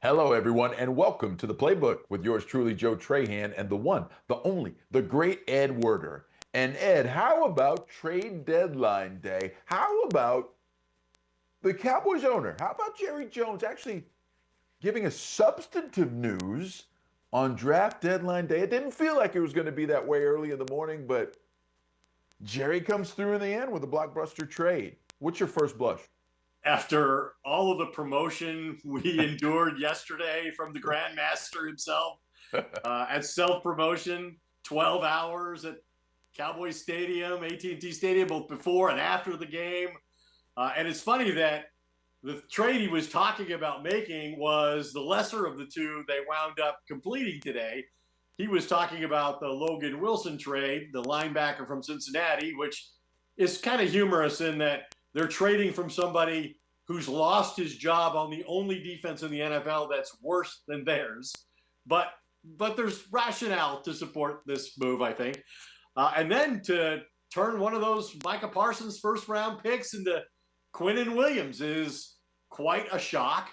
Hello, everyone, and welcome to the Playbook with yours truly, Joe Trahan, and the one, the only, the great Ed Werder. And Ed, how about trade deadline day? How about the Cowboys owner? How about Jerry Jones actually giving us substantive news on draft deadline day? It didn't feel like it was going to be that way early in the morning, but Jerry comes through in the end with a blockbuster trade. What's your first blush? After all of the promotion we endured yesterday from the Grandmaster himself at self-promotion, 12 hours at Cowboys Stadium, AT&T Stadium, both before and after the game. And it's funny that the trade he was talking about making was the lesser of the two they wound up completing today. He was talking about the Logan Wilson trade, the linebacker from Cincinnati, which is kind of humorous in that they're trading from somebody who's lost his job on the only defense in the NFL that's worse than theirs. But there's rationale to support this move, I think. And then to turn one of those Micah Parsons first round picks into Quinnen Williams is quite a shock,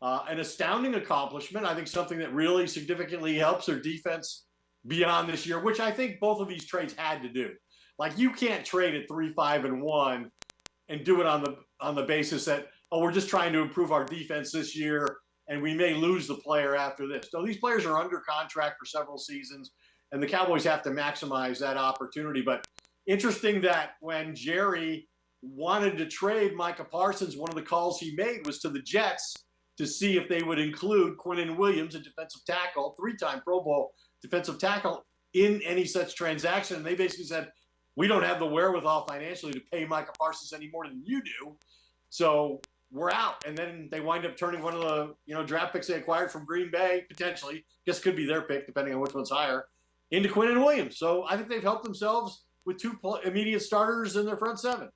an astounding accomplishment. I think something that really significantly helps their defense beyond this year, which I think both of these trades had to do. Like, you can't trade at 3-5-1 and do it on the basis that, oh, we're just trying to improve our defense this year and we may lose the player after this. No, these players are under contract for several seasons, and the Cowboys have to maximize that opportunity. But interesting that when Jerry wanted to trade Micah Parsons, one of the calls he made was to the Jets to see if they would include Quinnen Williams, a defensive tackle, three-time Pro Bowl defensive tackle, in any such transaction. And they basically said, we don't have the wherewithal financially to pay Micah Parsons any more than you do, so we're out. And then they wind up turning one of the draft picks they acquired from Green Bay, potentially, guess could be their pick depending on which one's higher, into Quinnen Williams. So I think they've helped themselves with two immediate starters in their front seven.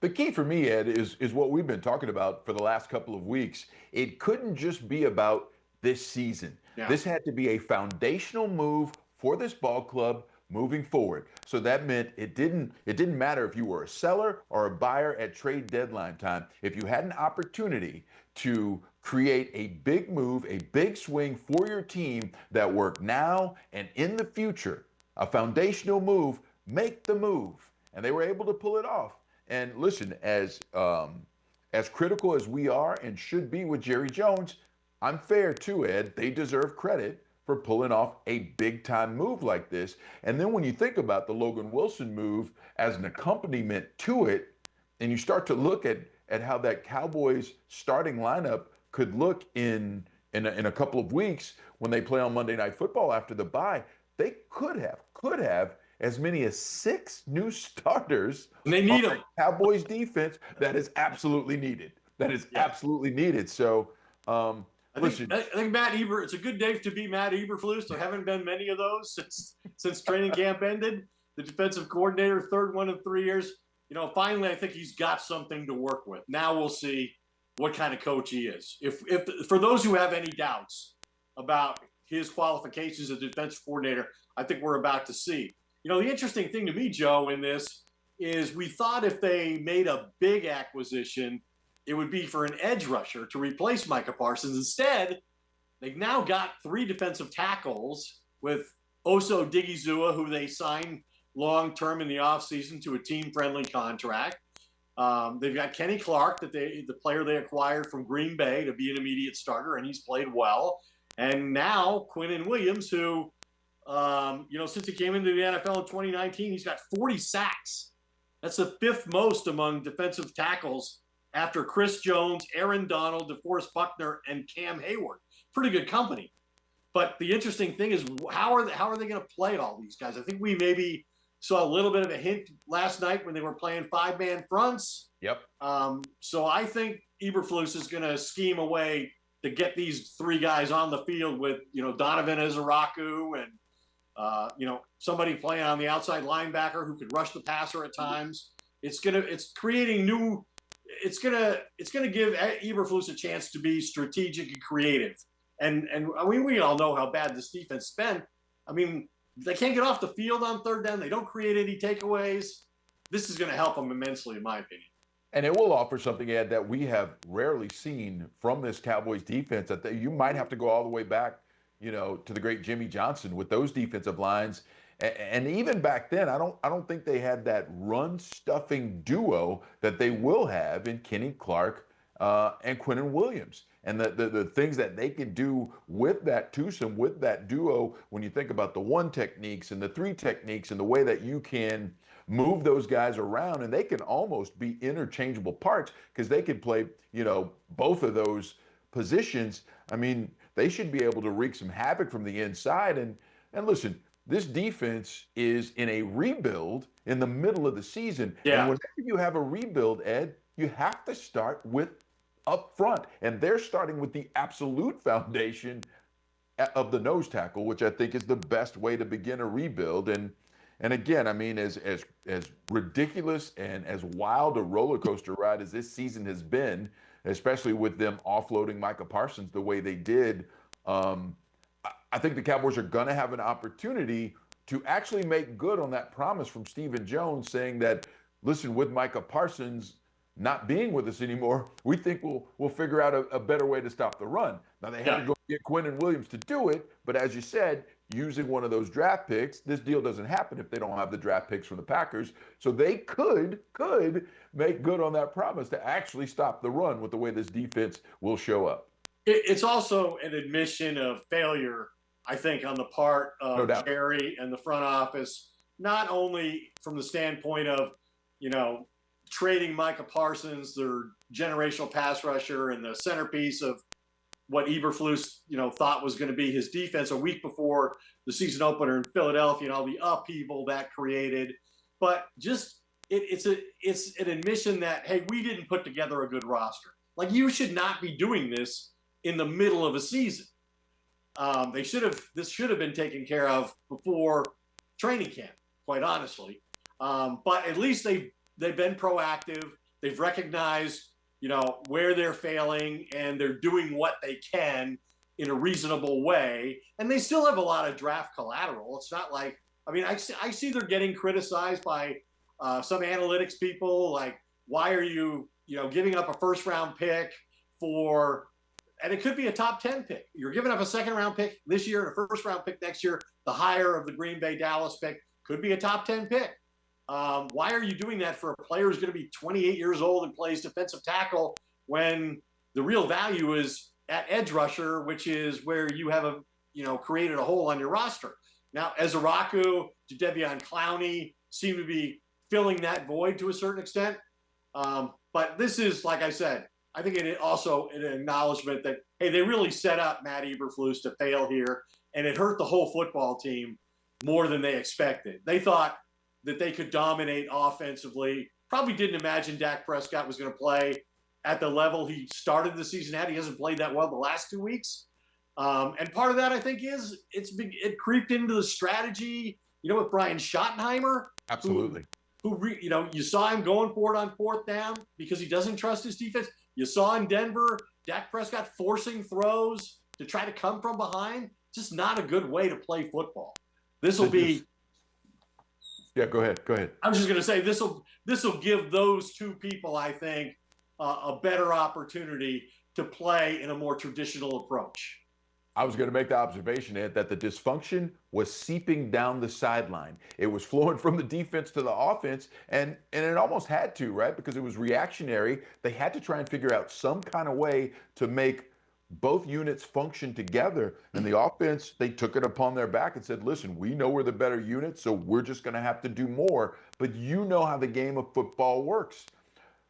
The key for me, Ed, is what we've been talking about for the last couple of weeks. It couldn't just be about this season. Yeah. This had to be a foundational move for this ball club moving forward. So that meant it didn't matter if you were a seller or a buyer at trade deadline time. If you had an opportunity to create a big move, a big swing for your team that worked now and in the future, a foundational move, make the move. And they were able to pull it off. And listen, as critical as we are and should be with Jerry Jones, I'm fair too, Ed. They deserve credit for pulling off a big-time move like this. And then when you think about the Logan Wilson move as an accompaniment to it, and you start to look at how that Cowboys starting lineup could look in a couple of weeks when they play on Monday Night Football after the bye, they could have as many as 6 new starters. And they need on them. the Cowboys defense that is absolutely needed. Absolutely needed. So, I think Matt Eber, it's a good day to be Matt Eberflus. There haven't been many of those since training camp ended. The defensive coordinator, third one in 3 years. Finally, I think he's got something to work with. Now we'll see what kind of coach he is. If for those who have any doubts about his qualifications as a defensive coordinator, I think we're about to see. The interesting thing to me, Joe, in this is we thought if they made a big acquisition, it would be for an edge rusher to replace Micah Parsons. Instead, they've now got 3 defensive tackles with Oso Digizua, who they signed long-term in the offseason to a team-friendly contract. They've got Kenny Clark, the player they acquired from Green Bay to be an immediate starter, and he's played well. And now Quinnen Williams, who, since he came into the NFL in 2019, he's got 40 sacks. That's the 5th most among defensive tackles after Chris Jones, Aaron Donald, DeForest Buckner, and Cam Hayward. Pretty good company. But the interesting thing is, how are they going to play all these guys? I think we maybe saw a little bit of a hint last night when they were playing 5-man fronts. Yep. So I think Eberflus is going to scheme a way to get these 3 guys on the field with, Donovan Izaraku and, somebody playing on the outside linebacker who could rush the passer at times. It's creating new. It's gonna give Eberflus a chance to be strategic and creative. And we all know how bad this defense has been. I mean, they can't get off the field on third down. They don't create any takeaways. This is going to help them immensely, in my opinion. And it will offer something, Ed, that we have rarely seen from this Cowboys defense. That you might have to go all the way back, to the great Jimmy Johnson with those defensive lines. And even back then, I don't think they had that run stuffing duo that they will have in Kenny Clark and Quinnen Williams. And the things that they can do with that twosome, with that duo, when you think about the one techniques and the three techniques and the way that you can move those guys around, and they can almost be interchangeable parts because they can play, both of those positions. I mean, they should be able to wreak some havoc from the inside. And listen, this defense is in a rebuild in the middle of the season. And Yeah. whenever you have a rebuild, Ed, you have to start with up front. And they're starting with the absolute foundation of the nose tackle, which I think is the best way to begin a rebuild. And again, I mean, as ridiculous and as wild a roller coaster ride as this season has been, especially with them offloading Micah Parsons the way they did, I think the Cowboys are going to have an opportunity to actually make good on that promise from Stephen Jones, saying that, listen, with Micah Parsons not being with us anymore, we think we'll figure out a better way to stop the run. Now they had Yeah. to go get Quinnen Williams to do it, but as you said, using one of those draft picks, this deal doesn't happen if they don't have the draft picks from the Packers. So they could make good on that promise to actually stop the run with the way this defense will show up. It's also an admission of failure, I think, on the part No of doubt. Jerry and the front office, not only from the standpoint of, trading Micah Parsons, their generational pass rusher and the centerpiece of what Eberflus, thought was going to be his defense a week before the season opener in Philadelphia and all the upheaval that created. But just it's an admission that, hey, we didn't put together a good roster. Like, you should not be doing this in the middle of a season. This should have been taken care of before training camp, quite honestly. But at least they've been proactive. They've recognized, where they're failing, and they're doing what they can in a reasonable way. And they still have a lot of draft collateral. It's not like, I see they're getting criticized by some analytics people. Like, why are you, giving up a first round pick for, and it could be a top 10 pick. You're giving up a second round pick this year and a first round pick next year. The higher of the Green Bay Dallas pick could be a top 10 pick. Why are you doing that for a player who's going to be 28 years old and plays defensive tackle when the real value is at edge rusher, which is where you have created a hole on your roster? Now, Ezeraku, Jadeveon Clowney seem to be filling that void to a certain extent. But this is, like I said, I think it also an acknowledgement that, hey, they really set up Matt Eberflus to fail here, and it hurt the whole football team more than they expected. They thought that they could dominate offensively. Probably didn't imagine Dak Prescott was going to play at the level he started the season at. He hasn't played that well the last 2 weeks. And part of that, I think, is it creeped into the strategy, with Brian Schottenheimer. Absolutely. You saw him going for it on fourth down because he doesn't trust his defense. You saw in Denver, Dak Prescott forcing throws to try to come from behind. Just not a good way to play football. This will be... Yeah, go ahead. I was just going to say this will give those two people, I think, a better opportunity to play in a more traditional approach. I was going to make the observation, Ed, that the dysfunction was seeping down the sideline. It was flowing from the defense to the offense, and it almost had to, right? Because it was reactionary. They had to try and figure out some kind of way to make both units function together. And the offense, they took it upon their back and said, listen, we know we're the better unit, so we're just going to have to do more. But you know how the game of football works.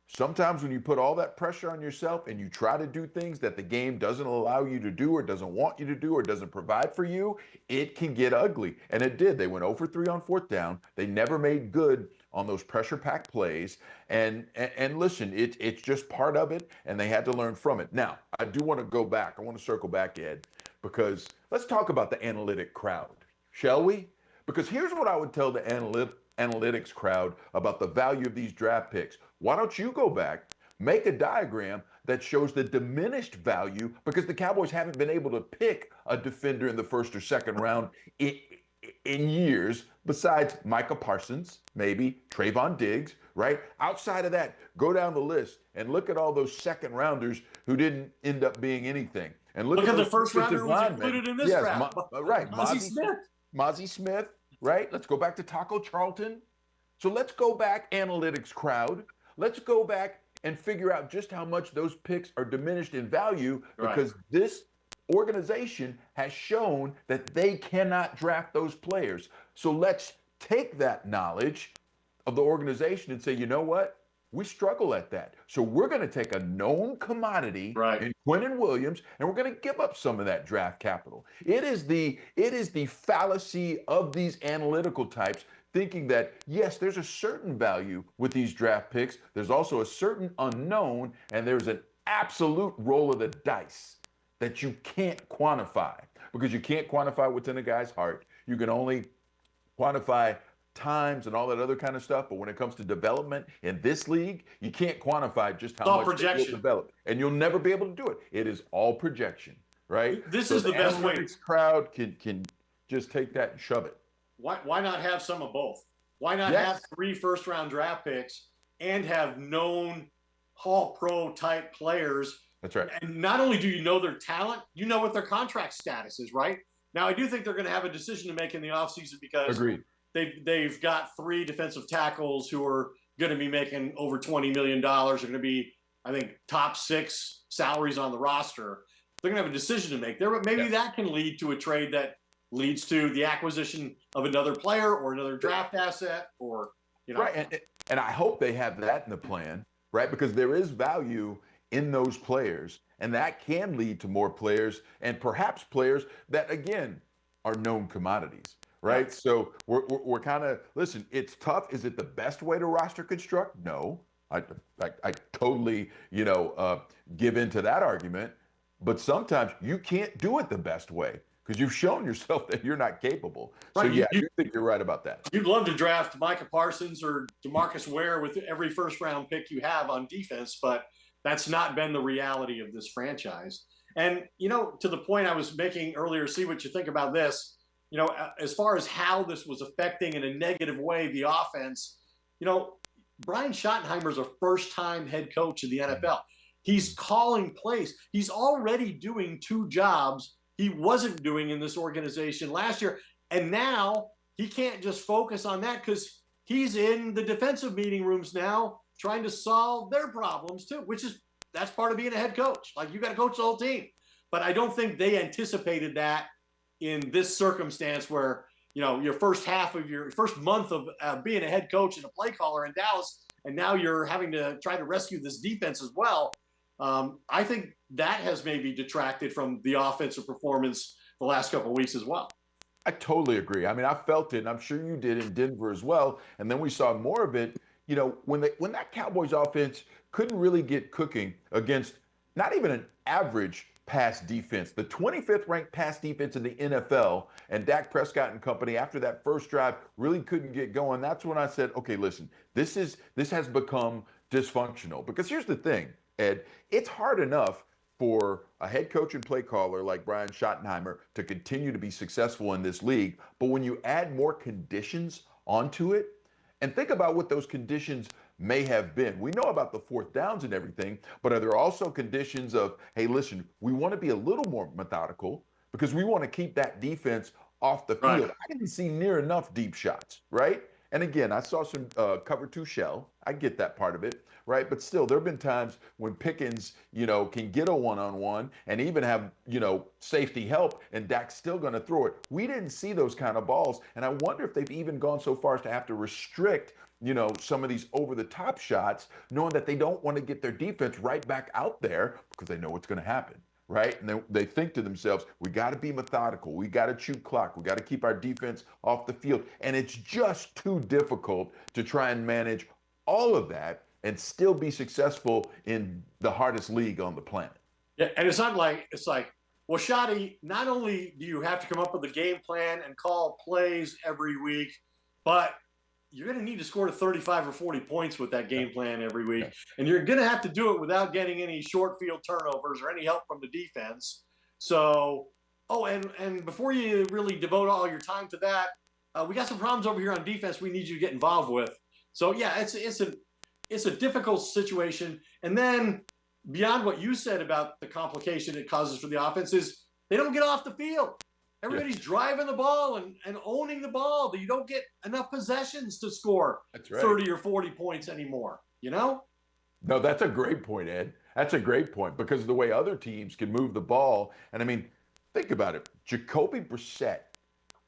Sometimes when you put all that pressure on yourself and you try to do things that the game doesn't allow you to do or doesn't want you to do or doesn't provide for you, it can get ugly. And it did. They went 0 for 3 on fourth down. They never made good on those pressure-packed plays. And listen, it's just part of it, and they had to learn from it. Now, I do want to go back. I want to circle back, Ed, because let's talk about the analytic crowd, shall we? Because here's what I would tell the analytics crowd about the value of these draft picks. Why don't you go back, make a diagram that shows the diminished value, because the Cowboys haven't been able to pick a defender in the first or second round in years, besides Micah Parsons, maybe Trayvon Diggs, right? Outside of that, go down the list and look at all those second rounders who didn't end up being anything. And look Look at at the those first defensive rounder who's linemen. included in this Yes, draft. right. Mozzie Smith. Mozzie Smith, right? Let's go back to Taco Charlton. So let's go back, analytics crowd. Let's go back and figure out just how much those picks are diminished in value because this organization has shown that they cannot draft those players. So let's take that knowledge of the organization and say, you know what? We struggle at that. So we're going to take a known commodity in Quinnen Williams, and we're going to give up some of that draft capital. It is the fallacy of these analytical types thinking that, yes, there's a certain value with these draft picks. There's also a certain unknown, and there's an absolute roll of the dice that you can't quantify because you can't quantify what's in a guy's heart. You can only quantify times and all that other kind of stuff. But when it comes to development in this league, you can't quantify just how much they will develop. And you'll never be able to do it. It is all projection, right? This is the best way. The crowd can just take that and shove it. Why not have some of both? Why not have 3 first-round draft picks and have known All-Pro type players? That's right. And not only do you know their talent, you know what their contract status is, right? Now, I do think they're going to have a decision to make in the offseason because they've got 3 defensive tackles who are going to be making over $20 million. They're going to be, I think, top 6 salaries on the roster. They're going to have a decision to make there, but maybe that can lead to a trade that leads to the acquisition of another player or another draft asset or, you know. Right, and I hope they have that in the plan, right? Because there is value in those players, and that can lead to more players and perhaps players that, again, are known commodities, right? So we're kind of, listen, it's tough. Is it the best way to roster construct? No. I totally, give into that argument. But sometimes you can't do it the best way because you've shown yourself that you're not capable. So, I do think you're right about that. You'd love to draft Micah Parsons or DeMarcus Ware with every first-round pick you have on defense, but that's not been the reality of this franchise. And, to the point I was making earlier, see what you think about this, as far as how this was affecting in a negative way the offense, Brian Schottenheimer's a first-time head coach in the NFL. He's calling plays. He's already doing 2 jobs he wasn't doing in this organization last year. And now he can't just focus on that because he's in the defensive meeting rooms now trying to solve their problems too, that's part of being a head coach. Like, you got to coach the whole team. But I don't think they anticipated that in this circumstance where, your first month of being a head coach and a play caller in Dallas, and now you're having to try to rescue this defense as well. I think that has maybe detracted from the offensive performance the last couple of weeks as well. I totally agree. I mean, I felt it, and I'm sure you did in Denver as well. And then we saw more of it, when that Cowboys offense couldn't really get cooking against not even an average pass defense, the 25th ranked pass defense in the NFL, and Dak Prescott and company, after that first drive, really couldn't get going. That's when I said, okay, listen, this has become dysfunctional. Because here's the thing, Ed, it's hard enough for a head coach and play caller like Brian Schottenheimer to continue to be successful in this league. But when you add more conditions onto it, and think about what those conditions may have been. We know about the 4th downs and everything, but are there also conditions of, hey, listen, we want to be a little more methodical because we want to keep that defense off the field. I didn't see near enough deep shots, right? And again, I saw some cover 2 shell. I get that part of it, right? But still, there have been times when Pickens, can get a one-on-one and even have, safety help, and Dak's still going to throw it. We didn't see those kind of balls, and I wonder if they've even gone so far as to have to restrict, some of these over-the-top shots, knowing that they don't want to get their defense right back out there because they know what's going to happen. Right? And they think to themselves, we got to be methodical. We got to chew clock. We got to keep our defense off the field. And it's just too difficult to try and manage all of that and still be successful in the hardest league on the planet. Yeah, and it's like, well, Shotty, not only do you have to come up with a game plan and call plays every week, but you're going to need to score 35 or 40 points with that game plan every week. And you're going to have to do it without getting any short field turnovers or any help from the defense. So, and before you really devote all your time to that, we got some problems over here on defense we need you to get involved with. So yeah, it's a difficult situation. And then beyond what you said about the complication it causes for the offense is they don't get off the field. Everybody's driving the ball and owning the ball. You don't get enough possessions to score 30 or 40 points anymore, you know? No, that's a great point, Ed. That's a great point because of the way other teams can move the ball. And I mean, think about it. Jacoby Brissett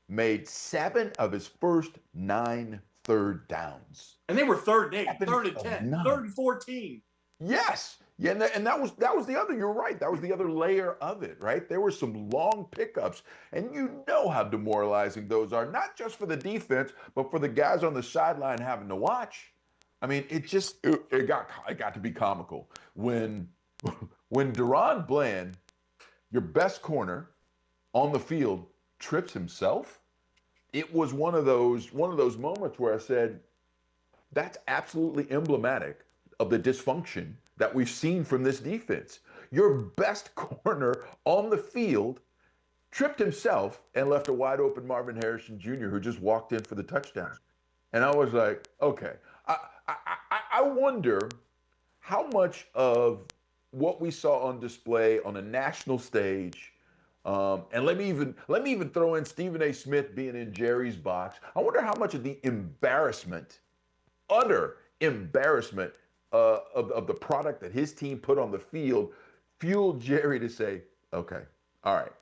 made 7 of his first 9 third downs. And they were 3rd and 8, 3rd and 10, 3rd and 14. Yes. Yeah, and that was the other, you're right. That was the other layer of it, right? There were some long pickups, and you know how demoralizing those are, not just for the defense, but for the guys on the sideline having to watch. I mean, it got to be comical when Deron Bland, your best corner on the field, trips himself. It was one of those moments where I said, that's absolutely emblematic of the dysfunction that we've seen from this defense. Your best corner on the field tripped himself and left a wide open Marvin Harrison Jr. who just walked in for the touchdown. And I was like, okay. I wonder how much of what we saw on display on a national stage, and let me even throw in Stephen A. Smith being in Jerry's box. I wonder how much of the embarrassment, utter embarrassment of the product that his team put on the field fueled Jerry to say, okay, all right,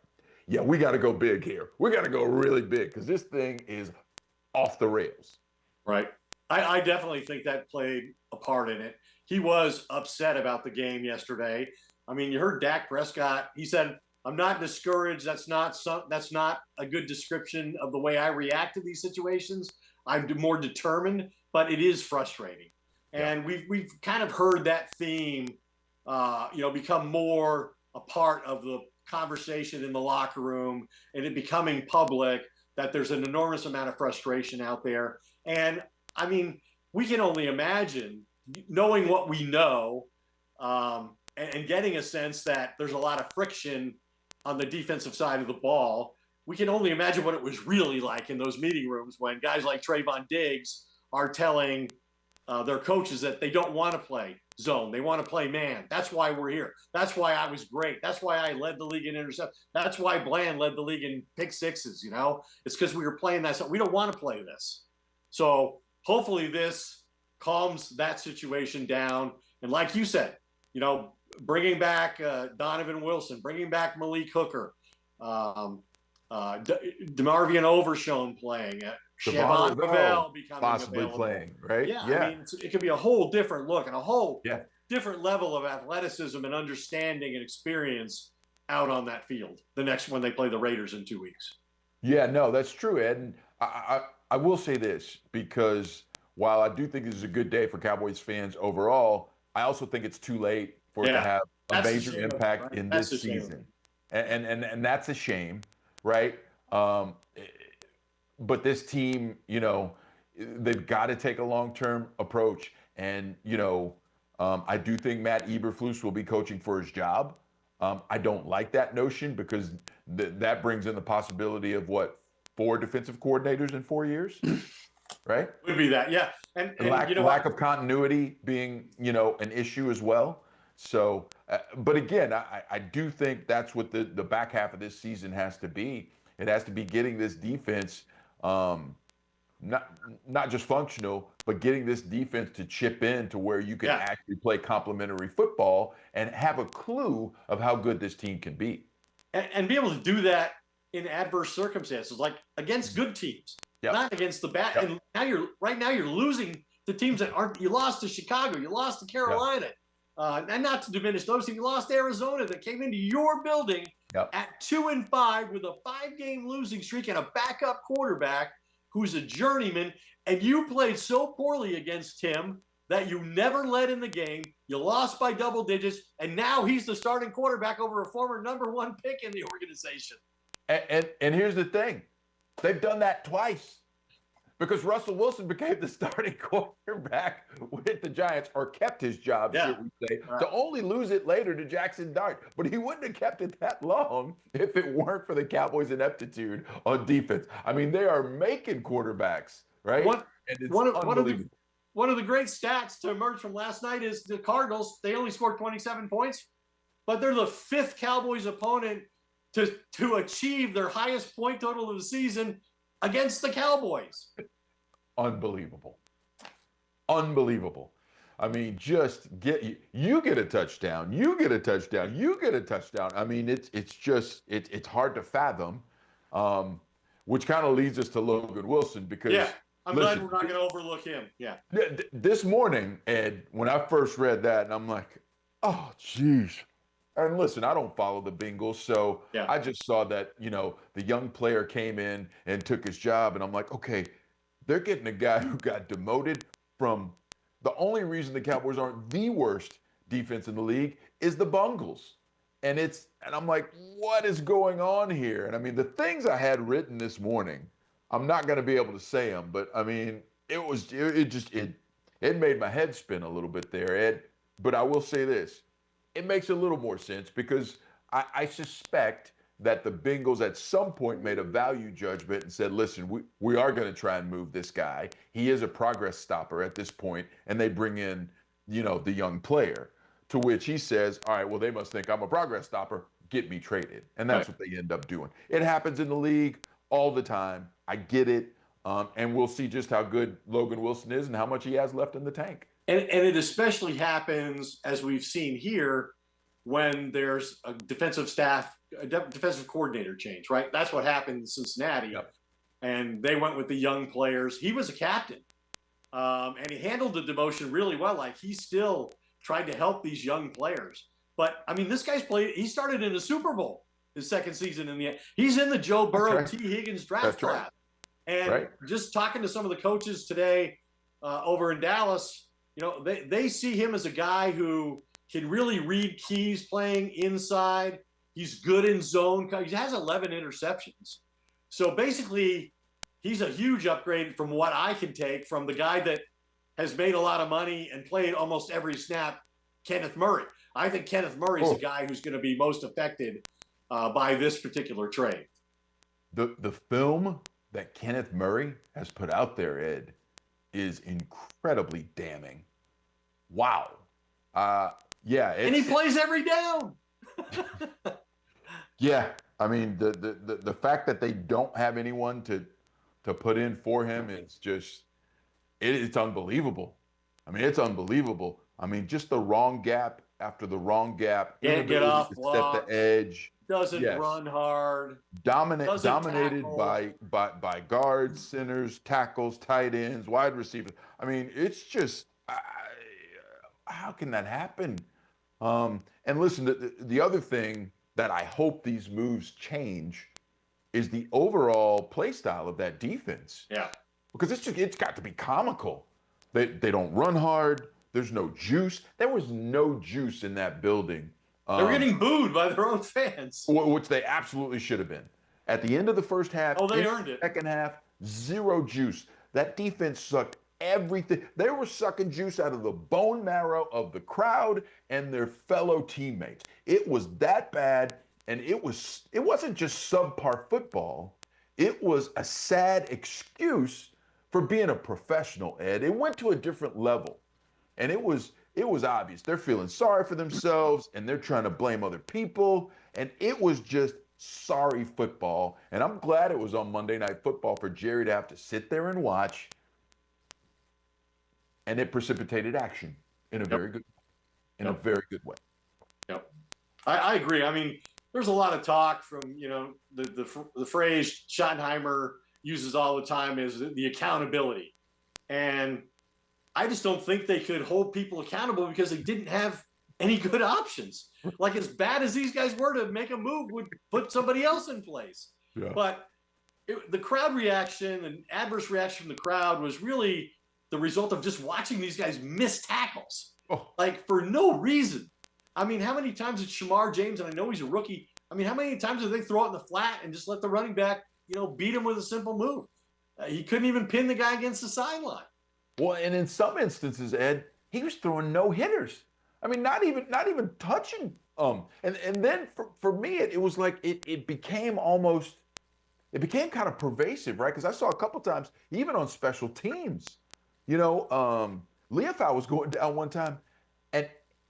yeah, we got to go big here. We got to go really big because this thing is off the rails. Right. I definitely think that played a part in it. He was upset about the game yesterday. I mean, you heard Dak Prescott. He said, I'm not discouraged. That's not a good description of the way I react to these situations. I'm more determined, but it is frustrating. And we've kind of heard that theme, become more a part of the conversation in the locker room, and it becoming public that there's an enormous amount of frustration out there. And I mean, we can only imagine, knowing what we know, and getting a sense that there's a lot of friction on the defensive side of the ball. We can only imagine what it was really like in those meeting rooms when guys like Trayvon Diggs are telling their coaches that they don't want to play zone. They want to play man. That's why we're here. That's why I was great. That's why I led the league in interceptions. That's why Bland led the league in pick sixes. It's because we were playing that. So we don't want to play this. So hopefully this calms that situation down. And like you said, bringing back Donovan Wilson, bringing back Malik Hooker, DeMarvion Overshown playing, Shavon Ravel becoming possibly available. playing, right? Yeah. I mean, it could be a whole different look and a whole different level of athleticism and understanding and experience out on that field when they play the Raiders in 2 weeks. Yeah, no, that's true, Ed. And I will say this, because while I do think this is a good day for Cowboys fans overall, I also think it's too late for it to have a major impact in this season. And that's a shame, right? But this team, they've got to take a long-term approach. And, I do think Matt Eberflus will be coaching for his job. I don't like that notion because that brings in the possibility of 4 defensive coordinators in 4 years, right? Would be that, yeah. And lack of continuity being, an issue as well. So, but again, I do think that's what the back half of this season has to be. It has to be getting this defense, not just functional, but getting this defense to chip in to where you can actually play complementary football and have a clue of how good this team can be. And be able to do that in adverse circumstances, like against good teams, not against the bad. And now you're losing the teams that aren't. You lost to Chicago, you lost to Carolina, and not to diminish those teams. You lost to Arizona that came into your building at 2-5 with a 5-game losing streak and a backup quarterback who's a journeyman, and you played so poorly against him that you never led in the game. You lost by double digits, and now he's the starting quarterback over a former number 1 pick in the organization. And here's the thing. They've done that twice because Russell Wilson became the starting quarterback with the Giants, or kept his job, should we say, to only lose it later to Jackson Dart. But he wouldn't have kept it that long if it weren't for the Cowboys' ineptitude on defense. I mean, they are making quarterbacks, right? One of one of the great stats to emerge from last night is the Cardinals, they only scored 27 points, but they're the 5th Cowboys opponent to achieve their highest point total of the season against the Cowboys. Unbelievable. Unbelievable. I mean, just you get a touchdown, you get a touchdown, you get a touchdown. I mean, it's hard to fathom, which kind of leads us to Logan Wilson because I'm glad we're not going to overlook him. Yeah. This morning, Ed, when I first read that, and I'm like, oh, geez. And listen, I don't follow the Bengals, so I just saw that, the young player came in and took his job, and I'm like, okay, they're getting a guy who got demoted from the only reason the Cowboys aren't the worst defense in the league is the Bungles. And I'm like, what is going on here? And I mean, the things I had written this morning, I'm not going to be able to say them, but I mean, it made my head spin a little bit there, Ed. But I will say this, it makes a little more sense because I suspect that the Bengals at some point made a value judgment and said, listen, we are going to try and move this guy. He is a progress stopper at this point, and they bring in, the young player, to which he says, all right, well, they must think I'm a progress stopper. Get me traded. And that's what they end up doing. It happens in the league all the time. I get it. And we'll see just how good Logan Wilson is and how much he has left in the tank. And it especially happens, as we've seen here, when there's a defensive coordinator change, right? That's what happened in Cincinnati. Yep. And they went with the young players. He was a captain. And he handled the demotion really well. Like, he still tried to help these young players. But, I mean, this guy's he started in the Super Bowl his second season in the end. He's in the Joe Burrow, T. Higgins draft class. And just talking to some of the coaches today over in Dallas, they see him as a guy who can really read keys playing inside. He's good in zone. He has 11 interceptions. So basically, he's a huge upgrade from what I can take from the guy that has made a lot of money and played almost every snap, Kenneth Murray. I think Kenneth Murray is the guy who's going to be most affected by this particular trade. The film that Kenneth Murray has put out there, Ed, is incredibly damning. Wow. And he plays every down. Yeah. I mean, the fact that they don't have anyone to put in for him is just, it's unbelievable. I mean, it's unbelievable. I mean, just the wrong gap after the wrong gap. Can't get off blocks. Set the edge. Doesn't run hard. Dominated by guards, centers, tackles, tight ends, wide receivers. I mean, it's just, how can that happen? And listen, the other thing that I hope these moves change is the overall play style of that defense. Yeah. Because it's got to be comical. They don't run hard. There's no juice. There was no juice in that building. They were getting booed by their own fans. Which they absolutely should have been. At the end of the first half, they earned it. Second half, zero juice. That defense sucked everything. They were sucking juice out of the bone marrow of the crowd and their fellow teammates. It was that bad, and it wasn't just subpar football. It was a sad excuse for being a professional, Ed. It went to a different level. And it was obvious. They're feeling sorry for themselves, and they're trying to blame other people. And it was just sorry football. And I'm glad it was on Monday Night Football for Jerry to have to sit there and watch. And it precipitated action in a very good way. Yep. I agree. I mean, there's a lot of talk from, the phrase Schottenheimer uses all the time is the accountability. And I just don't think they could hold people accountable because they didn't have any good options. Like, as bad as these guys were, to make a move would put somebody else in place. Yeah. But the crowd reaction and adverse reaction from the crowd was really the result of just watching these guys miss tackles, like, for no reason. I mean, how many times did Shamar James, and I know he's a rookie, I mean, how many times did they throw it in the flat and just let the running back, beat him with a simple move? He couldn't even pin the guy against the sideline. Well, and in some instances, Ed, he was throwing no hitters. I mean, not even touching. And then for me, it was like it became kind of pervasive, right? Because I saw a couple times, even on special teams, Leofau was going down one time, and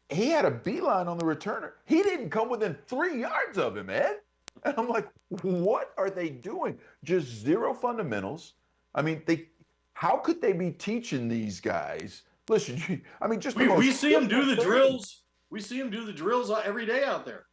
he had a beeline on the returner. He didn't come within 3 yards of him, Ed. And I'm like, what are they doing? Just zero fundamentals. I mean, how could they be teaching these guys? Listen, I mean, just the most We see them do the thing. drills. We see them do the drills every day out there.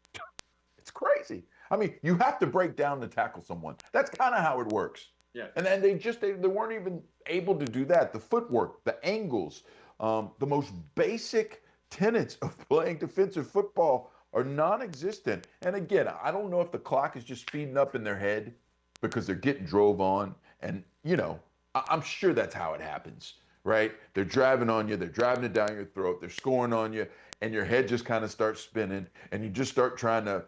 It's crazy. I mean, you have to break down to tackle someone. That's kind of how it works. Yeah. And then they weren't even able to do that. The footwork, the angles, the most basic tenets of playing defensive football are non-existent. And again, I don't know if the clock is just speeding up in their head because they're getting drove on. And, I'm sure that's how it happens, right? They're driving on you. They're driving it down your throat. They're scoring on you. And your head just kind of starts spinning. And you just start trying to,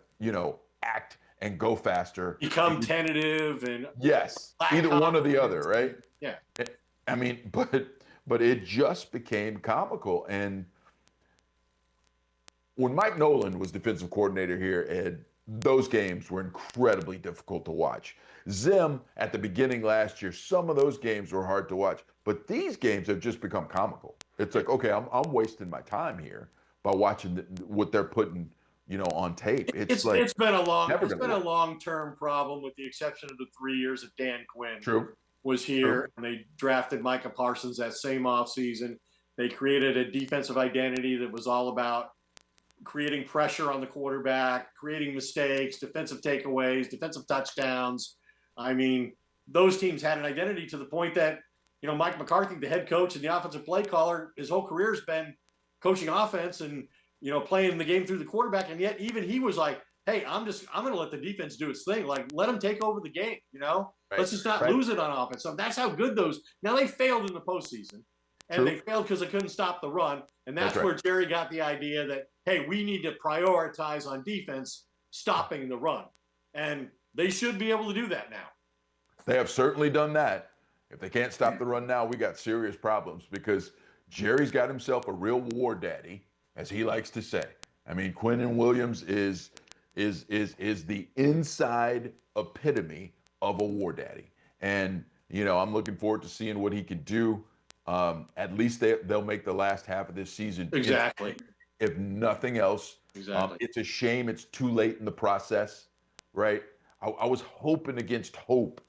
act and go faster. Become tentative and yes, either one or the other, right? Yeah. I mean, but it just became comical. And when Mike Nolan was defensive coordinator here, Ed, those games were incredibly difficult to watch. Zim at the beginning last year, some of those games were hard to watch, but these games have just become comical. It's like, okay, I'm wasting my time here by watching what they're putting, on tape. It's been a long-term problem, with the exception of the 3 years that Dan Quinn was here. And they drafted Micah Parsons that same offseason. They created a defensive identity that was all about creating pressure on the quarterback, creating mistakes, defensive takeaways, defensive touchdowns. I mean, those teams had an identity to the point that, Mike McCarthy, the head coach and the offensive play caller, his whole career has been coaching offense and, playing the game through the quarterback. And yet even he was like, hey, I'm going to let the defense do its thing. Like, let them take over the game, Let's just not lose it on offense. So that's how good now they failed in the postseason. And they failed because they couldn't stop the run. And that's where Jerry got the idea that, hey, we need to prioritize on defense stopping the run. And they should be able to do that now. They have certainly done that. If they can't stop the run now, we got serious problems because Jerry's got himself a real war daddy, as he likes to say. I mean, Quinnen Williams is the inside epitome of a war daddy. And, I'm looking forward to seeing what he can do. At least they'll make the last half of this season. Exactly. If nothing else. Exactly. It's a shame it's too late in the process, right? I was hoping against hope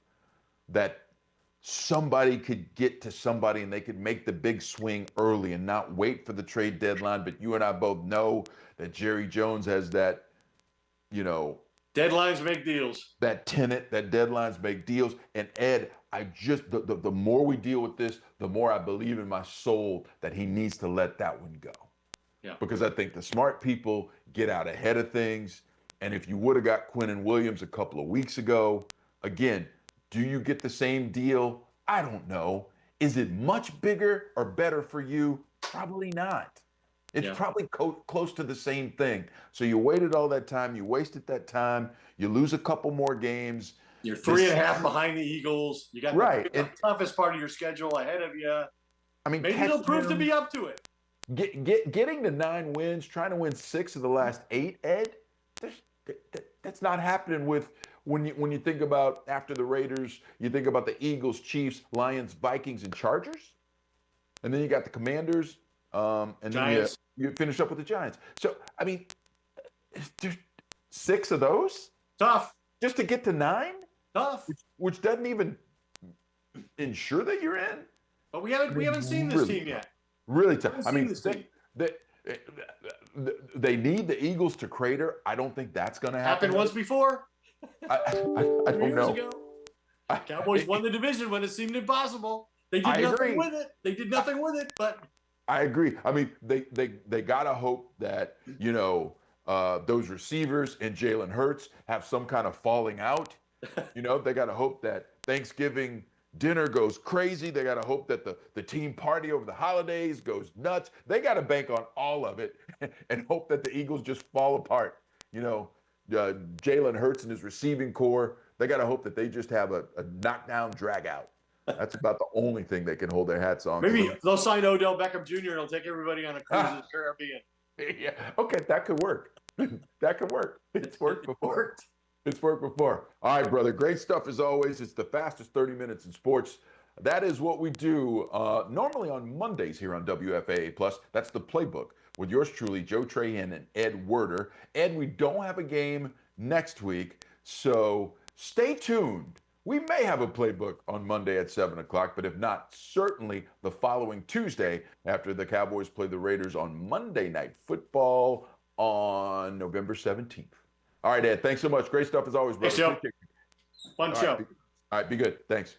that somebody could get to somebody and they could make the big swing early and not wait for the trade deadline. But you and I both know that Jerry Jones has that, deadlines make deals. That tenet that deadlines make deals. And Ed, the more we deal with this, the more I believe in my soul that he needs to let that one go. Yeah. Because I think the smart people get out ahead of things. And if you would have got Quinnen Williams a couple of weeks ago, again, do you get the same deal? I don't know. Is it much bigger or better for you? Probably not. It's probably close to the same thing. So you waited all that time. You wasted that time. You lose a couple more games. You're 3.5 behind the Eagles. You got the toughest part of your schedule ahead of you. I mean, maybe they'll prove to be up to it. Getting to 9 wins, trying to win 6 of the last 8, Ed, that's not happening with when you think about after the Raiders, you think about the Eagles, Chiefs, Lions, Vikings, and Chargers. And then you got the Commanders, and Giants. then you finish up with the Giants. So, I mean, there's 6 of those? Tough. Just to get to 9? Tough. Which doesn't even ensure that you're in. But we haven't seen this team yet. Really tough. I mean, they need the Eagles to crater. I don't think that's going to happen. Happened once before. I don't know. Ago. Cowboys won the division when it seemed impossible. They did nothing with it. They did nothing with it, but I agree. I mean, they gotta hope that those receivers and Jalen Hurts have some kind of falling out. They gotta hope that Thanksgiving dinner goes crazy. They gotta hope that the team party over the holidays goes nuts. They gotta bank on all of it and hope that the Eagles just fall apart. Jalen Hurts and his receiving core, they got to hope that they just have a knockdown drag out. That's about the only thing they can hold their hats on. Maybe they'll sign Odell Beckham Jr. and they'll take everybody on a cruise to the Caribbean. Yeah. Okay, that could work. That could work. It's worked before. It's worked before. All right, brother. Great stuff as always. It's the fastest 30 minutes in sports. That is what we do normally on Mondays here on WFAA Plus. That's the Playbook with yours truly, Joe Trahan and Ed Werder. Ed, we don't have a game next week, so stay tuned. We may have a playbook on Monday at 7 o'clock, but if not, certainly the following Tuesday after the Cowboys play the Raiders on Monday Night Football on November 17th. All right, Ed, thanks so much. Great stuff as always, brother. Thanks, Joe. Appreciate you. Fun All show. right, all right, be good. Thanks.